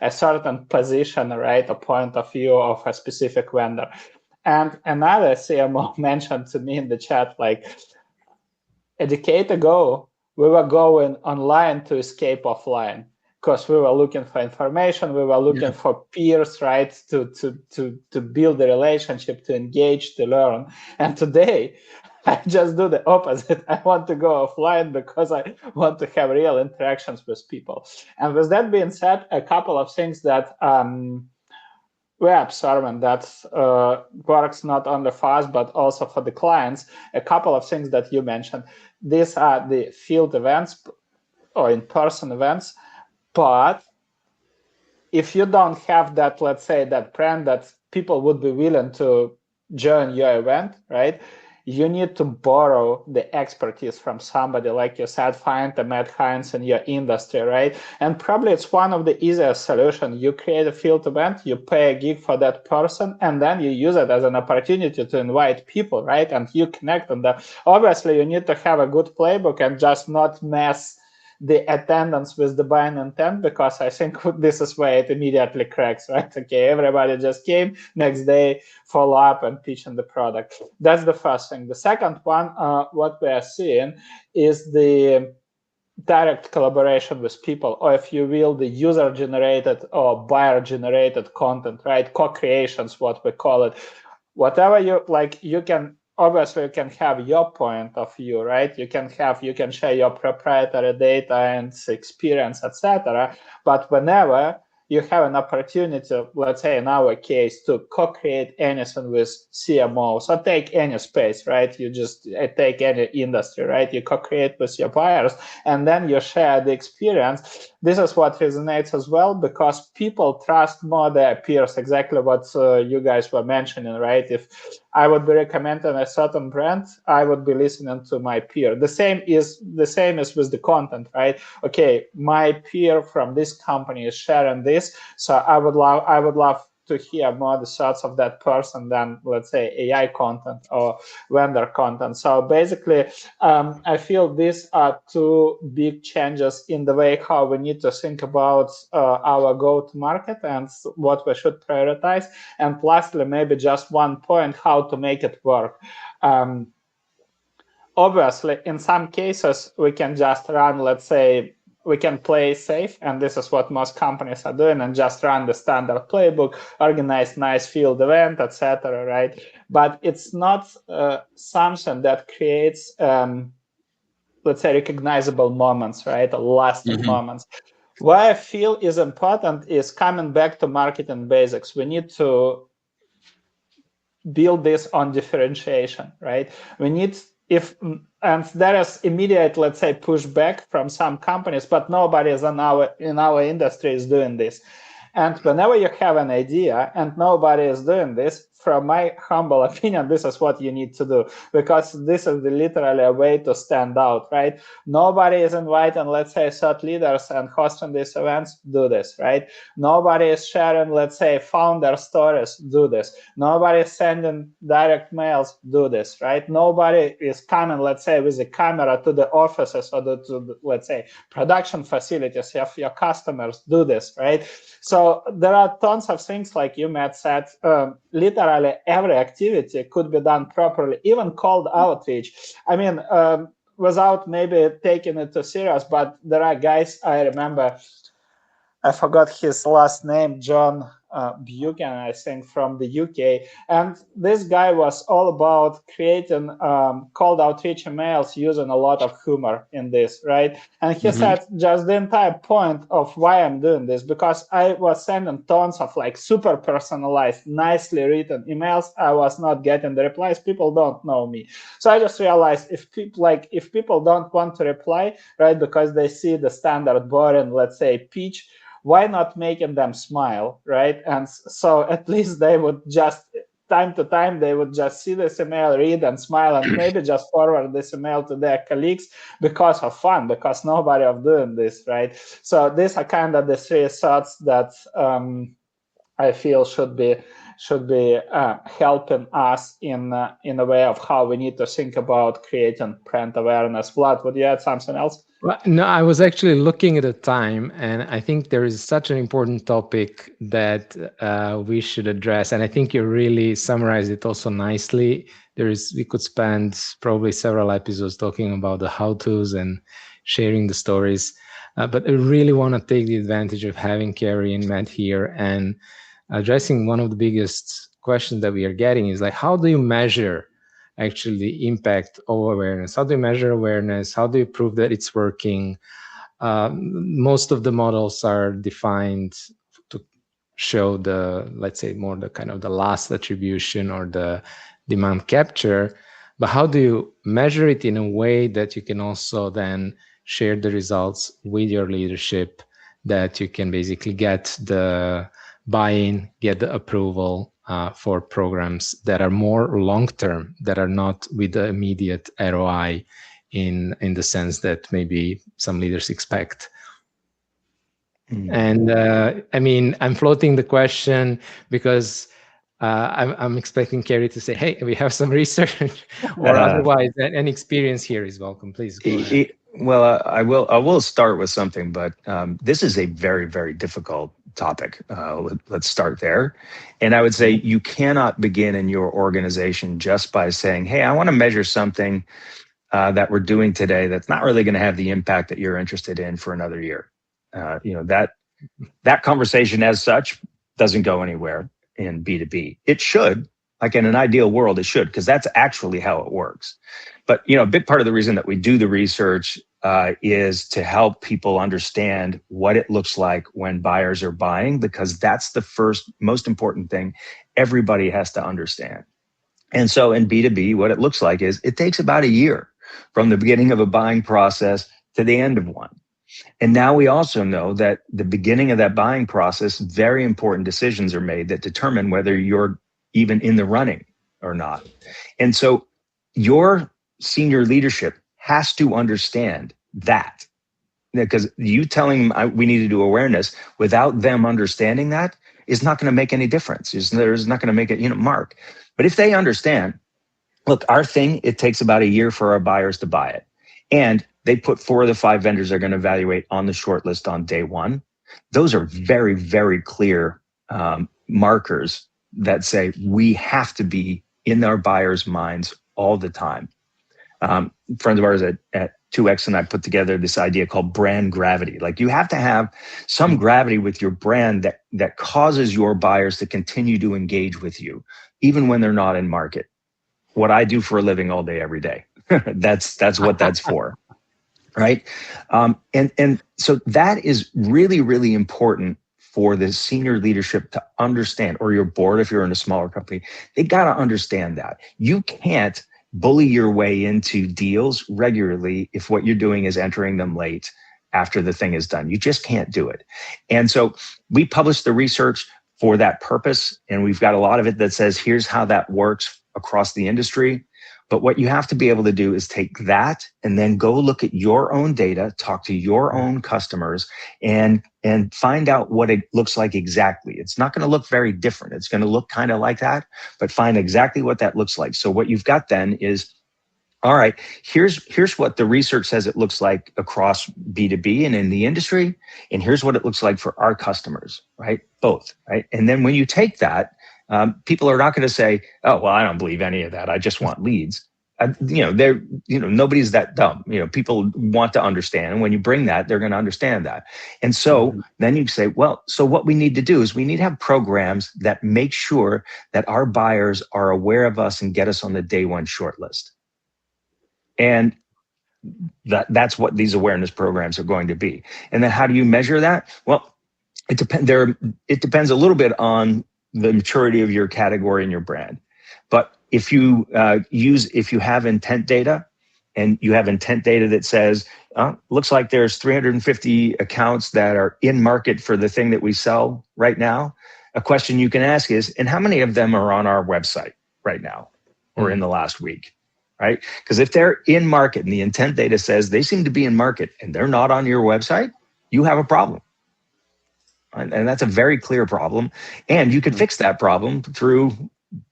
a certain position, right, a point of view of a specific vendor. And another CMO mentioned to me in the chat, like, a decade ago, we were going online to escape offline because we were looking for information, we were looking for peers, right, to build a relationship, to engage, to learn. And today, I just do the opposite. I want to go offline because I want to have real interactions with people. And with that being said, a couple of things that we're observing that works not only for us, but also for the clients. A couple of things that you mentioned. These are the field events or in-person events. But if you don't have that, let's say, that brand that people would be willing to join your event, right? You need to borrow the expertise from somebody, like you said, find a Matt Heinz in your industry, right? And probably it's one of the easiest solutions. You create a field event, you pay a gig for that person, and then you use it as an opportunity to invite people, right? And you connect on that. Obviously, you need to have a good playbook and just not mess the attendance with the buying intent, because I think this is where it immediately cracks, right? Okay, everybody just came, next day follow up and pitch in the product. That's the first thing. The second one, what we are seeing is the direct collaboration with people, or if you will, the user-generated or buyer-generated content, right? Co-creations, what we call it. Whatever you like, you can obviously you can have your point of view, right? You can share your proprietary data and experience, etc. But whenever you have an opportunity, let's say in our case, to co-create anything with CMOs, or take any space, right? You just take any industry, right? You co-create with your buyers, and then you share the experience. This is what resonates as well, because people trust more their peers, exactly what you guys were mentioning, right? If I would be recommending a certain brand, I would be listening to my peer. The same is with the content, right? Okay, my peer from this company is sharing this, so I would love to hear more the thoughts of that person than, let's say, AI content or vendor content. So basically, I feel these are two big changes in the way how we need to think about our go-to-market and what we should prioritize. And lastly, maybe just one point, how to make it work. Obviously, in some cases, we can just run, let's say, we can play safe, and this is what most companies are doing, and just run the standard playbook, organize nice field event, etc., right? But it's not something that creates, let's say, recognizable moments, right? Or lasting moments. What I feel is important is coming back to marketing basics. We need to build this on differentiation, right? We need, and there is immediate, let's say, pushback from some companies, but nobody is in our industry is doing this. And whenever you have an idea and nobody is doing this, from my humble opinion, this is what you need to do, because this is literally a way to stand out, right? Nobody is inviting, let's say, thought leaders and hosting these events, do this, right? Nobody is sharing, let's say, founder stories, do this. Nobody is sending direct mails, do this, right? Nobody is coming, let's say, with a camera to the offices or to the, let's say, production facilities of your customers, do this, right? So there are tons of things, like you, Matt, said, literally every activity could be done properly, even cold outreach. I mean, without maybe taking it too serious, but there are guys, I remember, I forgot his last name, John Buchan, I think, from the UK. And this guy was all about creating cold outreach emails using a lot of humor in this, right? And he said, just the entire point of why I'm doing this, because I was sending tons of like super personalized, nicely written emails. I was not getting the replies. People don't know me. So I just realized if people don't want to reply, right, because they see the standard boring, let's say, pitch, why not making them smile, right? And so at least they would just time to time, they would just see this email, read and smile, and maybe just forward this email to their colleagues because of fun, because nobody of doing this, right? So these are kind of the three thoughts that I feel should be helping us in a way of how we need to think about creating brand awareness. Vlad, would you add something else? Well, no, I was actually looking at the time, and I think there is such an important topic that we should address. And I think you really summarized it also nicely. We could spend probably several episodes talking about the how-tos and sharing the stories. But I really want to take the advantage of having Kerry and Matt here and addressing one of the biggest questions that we are getting is like, how do you measure actually the impact of awareness? How do you measure awareness? How do you prove that it's working? Most of the models are defined to show the, let's say, more the kind of the last attribution or the demand capture. But how do you measure it in a way that you can also then share the results with your leadership, that you can basically get the buy-in, get the approval for programs that are more long-term, that are not with the immediate ROI in the sense that maybe some leaders expect. And I mean, I'm floating the question because I'm expecting Kerry to say, hey, we have some research or otherwise, any experience here is welcome. Please go ahead. Well, I will start with something, but this is a very, very difficult topic. Let's start there. And I would say you cannot begin in your organization just by saying, hey, I want to measure something that we're doing today that's not really going to have the impact that you're interested in for another year. That conversation as such doesn't go anywhere in B2B. It should, like in an ideal world, it should, because that's actually how it works. But a big part of the reason that we do the research is to help people understand what it looks like when buyers are buying, because that's the first most important thing everybody has to understand. And so in B2B, what it looks like is it takes about a year from the beginning of a buying process to the end of one. And now we also know that the beginning of that buying process, very important decisions are made that determine whether you're even in the running or not. And so your senior leadership has to understand that, because you telling them we need to do awareness without them understanding that is not going to make any difference. There's not going to make it, mark. But if they understand, look, our thing, it takes about a year for our buyers to buy it. And they put 4 of the 5 vendors they're going to evaluate on the short list on day one. Those are very, very clear markers that say we have to be in our buyers' minds all the time. Friends of ours at 2X and I put together this idea called brand gravity. Like you have to have some gravity with your brand that causes your buyers to continue to engage with you, even when they're not in market. What I do for a living all day, every day. That's what that's for. Right. And so that is really, really important for the senior leadership to understand, or your board, if you're in a smaller company, they got to understand that. You can't bully your way into deals regularly if what you're doing is entering them late after the thing is done. You just can't do it. And so we published the research for that purpose. And we've got a lot of it that says, here's how that works across the industry. But what you have to be able to do is take that and then go look at your own data, talk to your own customers, and find out what it looks like exactly. It's not going to look very different. It's going to look kind of like that, but find exactly what that looks like. So what you've got then is, all right, here's what the research says it looks like across B2B and in the industry, and here's what it looks like for our customers, right? Both, right? And then when you take that, people are not going to say, "Oh, well, I don't believe any of that. I just want leads." Nobody's that dumb. People want to understand, and when you bring that, they're going to understand that. And so then you say, "Well, so what we need to do is we need to have programs that make sure that our buyers are aware of us and get us on the day one shortlist." And that's what these awareness programs are going to be. And then how do you measure that? Well, it depends a little bit on the maturity of your category and your brand. But if you have intent data, and you have intent data that says, looks like there's 350 accounts that are in market for the thing that we sell right now, a question you can ask is, and how many of them are on our website right now or in the last week, right? Because if they're in market and the intent data says they seem to be in market and they're not on your website, you have a problem. And that's a very clear problem. And you can fix that problem through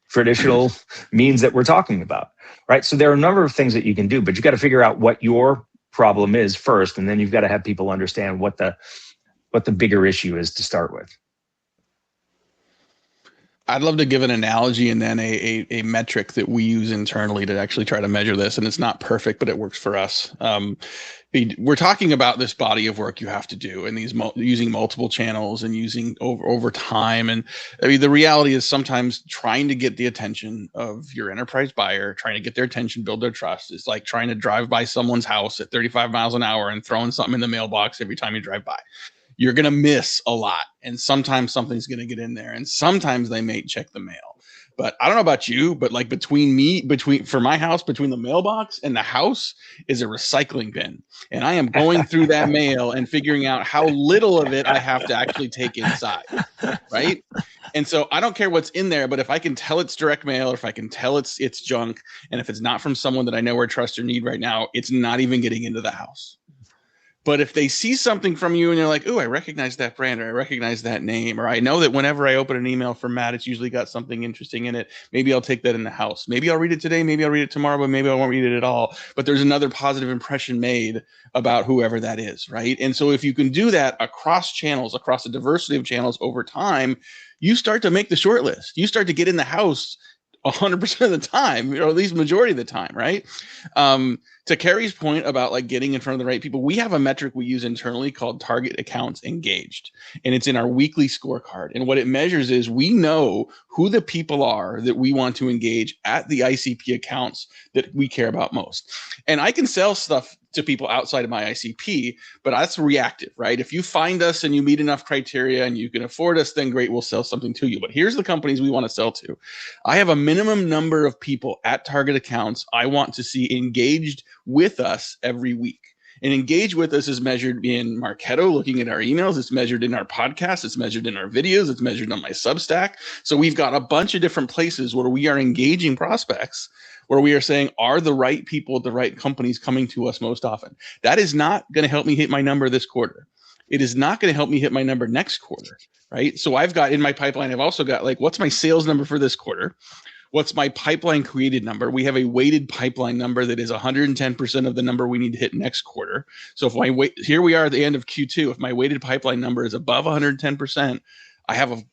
traditional means that we're talking about, right? So there are a number of things that you can do, but you got to figure out what your problem is first, and then you've got to have people understand what the bigger issue is to start with. I'd love to give an analogy and then a metric that we use internally to actually try to measure this. And it's not perfect, but it works for us. We're talking about this body of work you have to do and these using multiple channels and using over time. And I mean, the reality is sometimes trying to get the attention of your enterprise buyer, trying to get their attention, build their trust. It's like trying to drive by someone's house at 35 miles an hour and throwing something in the mailbox every time you drive by. You're going to miss a lot. And sometimes something's going to get in there and sometimes they may check the mail. But I don't know about you, but like for my house, between the mailbox and the house is a recycling bin. And I am going through that mail and figuring out how little of it I have to actually take inside. Right. And so I don't care what's in there, but if I can tell it's direct mail, or if I can tell it's junk, and if it's not from someone that I know or trust or need right now, it's not even getting into the house. But if they see something from you and you're like, oh, I recognize that brand, or I recognize that name, or I know that whenever I open an email from Matt, it's usually got something interesting in it. Maybe I'll take that in the house. Maybe I'll read it today. Maybe I'll read it tomorrow, but maybe I won't read it at all. But there's another positive impression made about whoever that is, right? And so if you can do that across channels, across a diversity of channels over time, you start to make the short list. You start to get in the house 100% of the time, or at least majority of the time, right? To Kerry's point about like getting in front of the right people, we have a metric we use internally called target accounts engaged, and it's in our weekly scorecard. And what it measures is we know who the people are that we want to engage at the ICP accounts that we care about most. And I can sell stuff to people outside of my ICP, but that's reactive, right? If you find us and you meet enough criteria and you can afford us, then great, we'll sell something to you. But here's the companies we want to sell to. I have a minimum number of people at target accounts I want to see engaged with us every week. And engage with us is measured in Marketo, looking at our emails. It's measured in our podcast. It's measured in our videos. It's measured on my Substack. So we've got a bunch of different places where we are engaging prospects, where we are saying, are the right people at the right companies coming to us most often? That is not going to help me hit my number this quarter. It is not going to help me hit my number next quarter, right? So I've got in my pipeline, I've also got like, what's my sales number for this quarter? What's my pipeline created number? We have a weighted pipeline number that is 110% of the number we need to hit next quarter. So if here we are at the end of Q2, if my weighted pipeline number is above 110%, I have a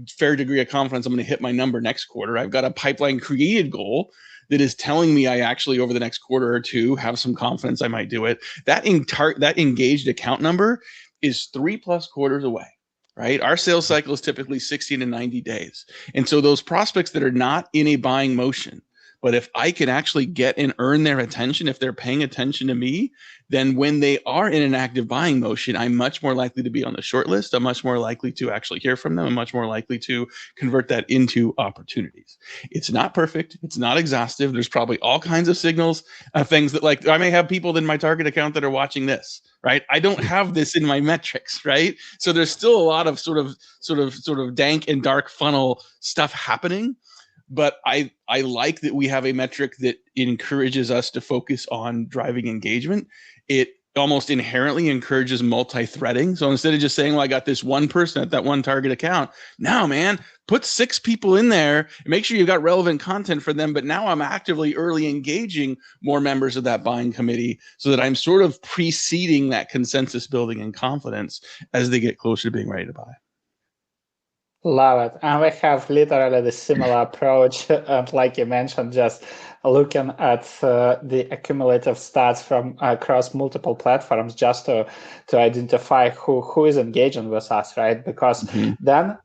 fair degree of confidence I'm going to hit my number next quarter. I've got a pipeline created goal that is telling me I actually over the next quarter or two have some confidence I might do it. That engaged account number is 3+ quarters away. Right? Our sales cycle is typically 60 to 90 days. And so those prospects that are not in a buying motion, but if I can actually get and earn their attention, if they're paying attention to me, then when they are in an active buying motion, I'm much more likely to be on the short list. I'm much more likely to actually hear from them. I'm much more likely to convert that into opportunities. It's not perfect. It's not exhaustive. There's probably all kinds of signals, things that like, I may have people in my target account that are watching this, right? I don't have this in my metrics, right? So there's still a lot of sort of dank and dark funnel stuff happening. But I like that we have a metric that encourages us to focus on driving engagement. It almost inherently encourages multi-threading. So instead of just saying, well, I got this one person at that one target account, no, man, put 6 people in there and make sure you've got relevant content for them. But now I'm actively early engaging more members of that buying committee so that I'm sort of preceding that consensus building and confidence as they get closer to being ready to buy. Love it. And we have literally the similar approach. And like you mentioned, just looking at the accumulative stats from across multiple platforms just to identify who is engaging with us, right? Because then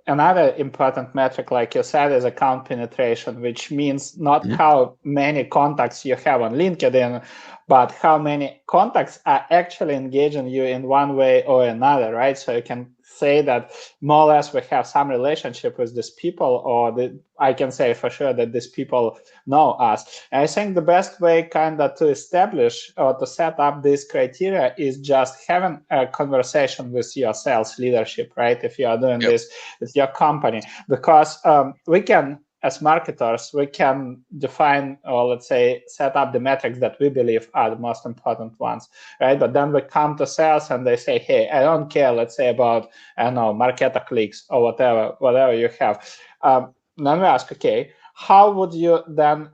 another important metric, like you said, is account penetration, which means not how many contacts you have on LinkedIn, but how many contacts are actually engaging you in one way or another, right? So you can say that more or less we have some relationship with these people, or I can say for sure that these people know us. And I think the best way kind of to establish or to set up this criteria is just having a conversation with your sales leadership, right? If you are doing this with your company, because we can, as marketers, we can define, or let's say, set up the metrics that we believe are the most important ones, right? But then we come to sales and they say, hey, I don't care, let's say, about, I don't know, Marketo clicks or whatever you have. Then we ask, okay, how would you then,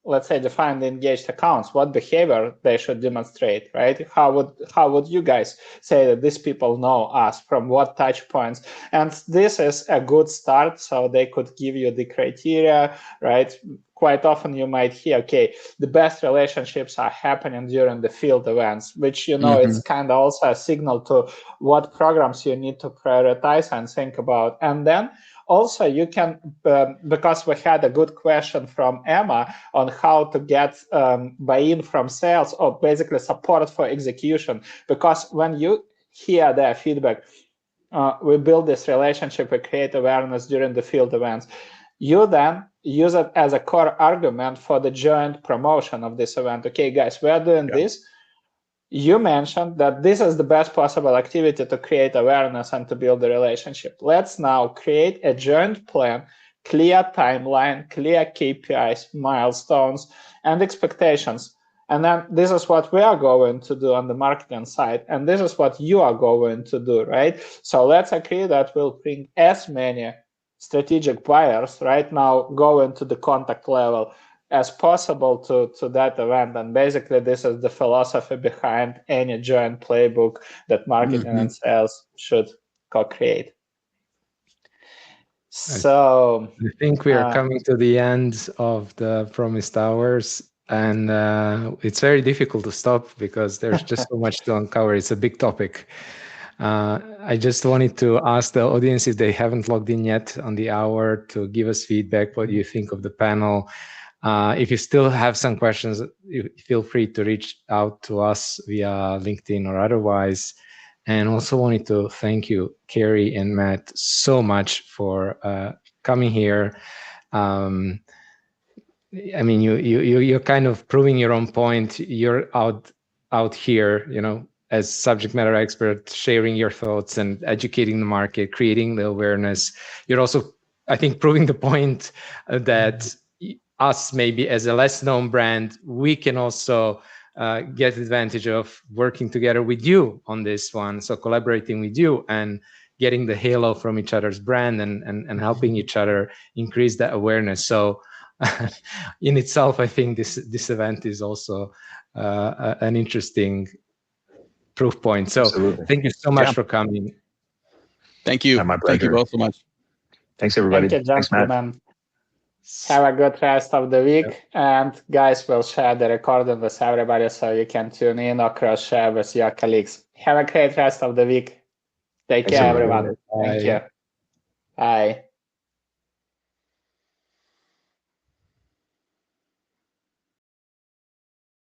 let's say, define the engaged accounts? What behavior they should demonstrate, right? How would you guys say that these people know us, from what touch points? And this is a good start, so they could give you the criteria, right? Quite often you might hear, okay, the best relationships are happening during the field events, which, it's kind of also a signal to what programs you need to prioritize and think about. And then also, you can, because we had a good question from Emma on how to get buy-in from sales, or basically support for execution. Because when you hear their feedback, we build this relationship, we create awareness during the field events. You then use it as a core argument for the joint promotion of this event. Okay, guys, we are doing this. You mentioned that this is the best possible activity to create awareness and to build the relationship. Let's now create a joint plan, clear timeline, clear KPIs, milestones, and expectations. And then this is what we are going to do on the marketing side, and this is what you are going to do, right? So let's agree that we'll bring as many strategic buyers right now, go into the contact level as possible to that event. And basically this is the philosophy behind any joint playbook that marketing and sales should co-create. So I think we are coming to the end of the promised hours, and it's very difficult to stop because there's just so much to uncover. It's a big topic. I just wanted to ask the audience, if they haven't logged in yet on the hour, to give us feedback. What do you think of the panel? If you still have some questions, feel free to reach out to us via LinkedIn or otherwise. And also wanted to thank you, Kerry and Matt, so much for coming here. I mean, you're kind of proving your own point. You're out here, as subject matter expert, sharing your thoughts and educating the market, creating the awareness. You're also, I think, proving the point that us, maybe as a less known brand, we can also get advantage of working together with you on this one. So collaborating with you and getting the halo from each other's brand and helping each other increase that awareness. So in itself, I think this event is also an interesting proof point. So Absolutely. Thank you so much for coming. Thank you. My pleasure. Thank you both so much. Thanks, everybody. Thank you, gentlemen. Have a good rest of the week. And guys, we'll share the recording with everybody so you can tune in or cross-share with your colleagues. Have a great rest of the week. Take care, everyone. Bye. Thank you. Bye.